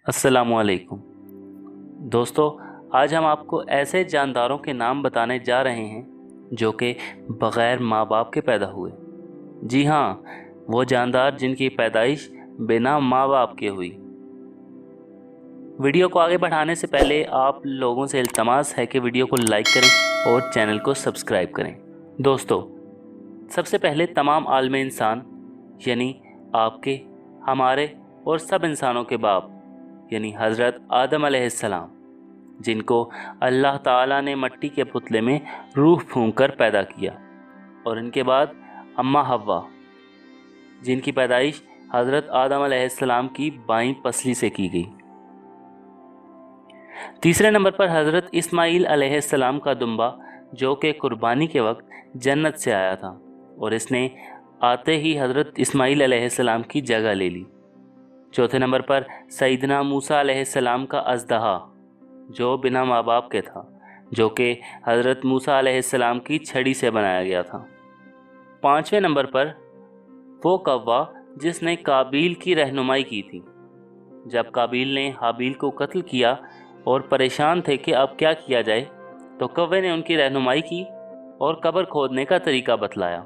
السلام علیکم دوستو، آج ہم آپ کو ایسے جانداروں کے نام بتانے جا رہے ہیں جو کہ بغیر ماں باپ کے پیدا ہوئے۔ جی ہاں، وہ جاندار جن کی پیدائش بنا ماں باپ کے ہوئی۔ ویڈیو کو آگے بڑھانے سے پہلے آپ لوگوں سے التماس ہے کہ ویڈیو کو لائک کریں اور چینل کو سبسکرائب کریں۔ دوستو، سب سے پہلے تمام عالم انسان یعنی آپ کے، ہمارے اور سب انسانوں کے باپ یعنی حضرت آدم علیہ السلام، جن کو اللہ تعالیٰ نے مٹی کے پتلے میں روح پھونک کر پیدا کیا، اور ان کے بعد اماں حوا، جن کی پیدائش حضرت آدم علیہ السلام کی بائیں پسلی سے کی گئی۔ تیسرے نمبر پر حضرت اسماعیل علیہ السلام کا دمبا، جو کہ قربانی کے وقت جنت سے آیا تھا، اور اس نے آتے ہی حضرت اسماعیل علیہ السلام کی جگہ لے لی۔ چوتھے نمبر پر سیدنا موسیٰ علیہ السلام کا اژدہا، جو بنا ماں باپ کے تھا، جو کہ حضرت موسیٰ علیہ السلام کی چھڑی سے بنایا گیا تھا۔ پانچویں نمبر پر وہ کوا جس نے قابیل کی رہنمائی کی تھی۔ جب قابیل نے حابیل کو قتل کیا اور پریشان تھے کہ اب کیا کیا جائے، تو کوے نے ان کی رہنمائی کی اور قبر کھودنے کا طریقہ بتلایا۔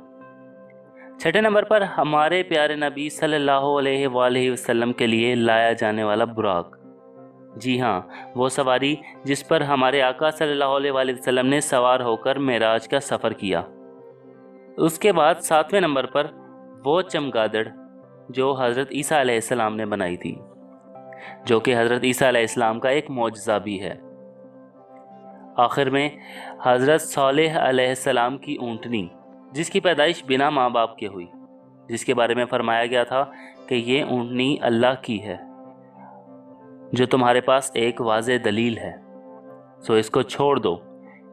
چھٹے نمبر پر ہمارے پیارے نبی صلی اللہ علیہ وآلہ وسلم کے لیے لایا جانے والا براق۔ جی ہاں، وہ سواری جس پر ہمارے آقا صلی اللہ علیہ وآلہ وسلم نے سوار ہو کر معراج کا سفر کیا۔ اس کے بعد ساتویں نمبر پر وہ چمگادڑ جو حضرت عیسیٰ علیہ السلام نے بنائی تھی، جو کہ حضرت عیسیٰ علیہ السلام کا ایک معجزہ بھی ہے۔ آخر میں حضرت صالح علیہ السلام کی اونٹنی، جس کی پیدائش بنا ماں باپ کے ہوئی، جس کے بارے میں فرمایا گیا تھا کہ یہ اونٹنی اللہ کی ہے، جو تمہارے پاس ایک واضح دلیل ہے، سو اس کو چھوڑ دو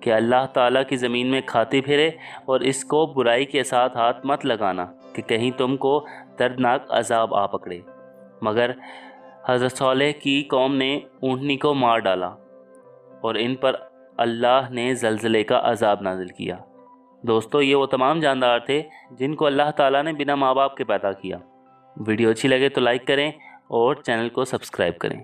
کہ اللہ تعالیٰ کی زمین میں کھاتی پھرے، اور اس کو برائی کے ساتھ ہاتھ مت لگانا کہ کہیں تم کو دردناک عذاب آ پکڑے۔ مگر حضرت صالح کی قوم نے اونٹنی کو مار ڈالا، اور ان پر اللہ نے زلزلے کا عذاب نازل کیا۔ دوستو، یہ وہ تمام جاندار تھے جن کو اللہ تعالیٰ نے بنا ماں باپ کے پیدا کیا۔ ویڈیو اچھی لگے تو لائک کریں اور چینل کو سبسکرائب کریں۔